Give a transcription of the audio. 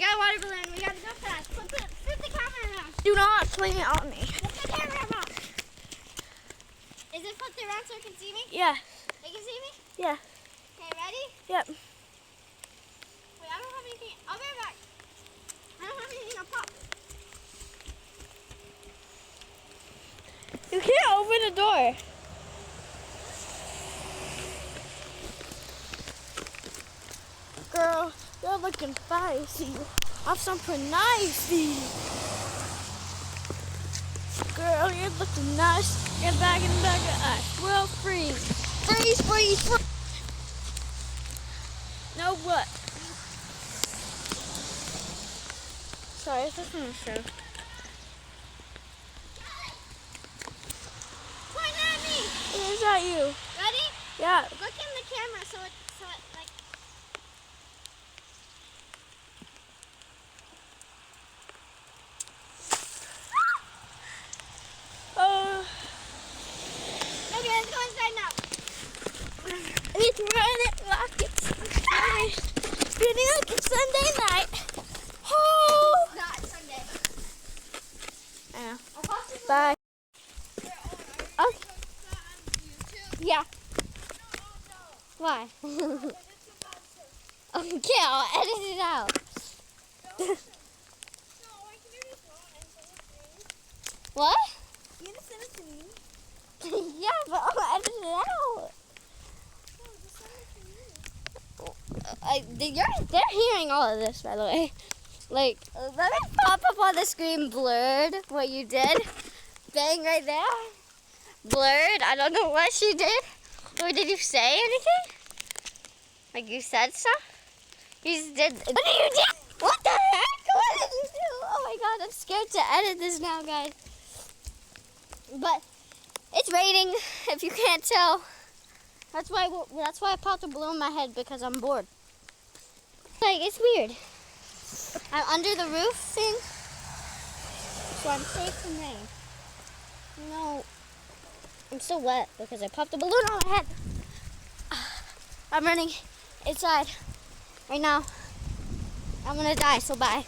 got a water balloon. We gotta go fast. Flip the camera around. Do not fling it on me. Flip the camera around. Is it flipped around so it can see me? Yeah. They can see me? Yeah. Okay, ready? Yep. Wait, I don't have anything. I'll be right back. I don't have anything to pop. You can't open the door. Girl, you're looking spicy. Have some knifey. Girl, you're looking nice. Get back in the back of us. We'll freeze. Freeze. No what? Sorry, it's just a show. Point at me. Is that you? Ready? Yeah. Look in the camera so it like. Oh. Okay, let's go inside now. It's running rockets. Pretty like it's Sunday night. Oh. It's not Sunday. I know. I'll pause this Bye. one. Yeah. Why? Okay, I'll edit it out. What? You gonna send it to me? Yeah, but I'll edit it out. They're hearing all of this, by the way. Like, let me pop up on the screen blurred what you did. Bang right there. Blurred. I don't know what she did. Or did you say anything? Like you said stuff? You just did. What did you do? What the heck? What did you do? Oh my god, I'm scared to edit this now, guys. But it's raining, if you can't tell. That's why I popped a balloon in my head, because I'm bored. Like, it's weird. I'm under the roof thing, so I'm safe from rain. No, I'm still wet because I popped a balloon on my head. I'm running inside right now. I'm gonna die, so bye.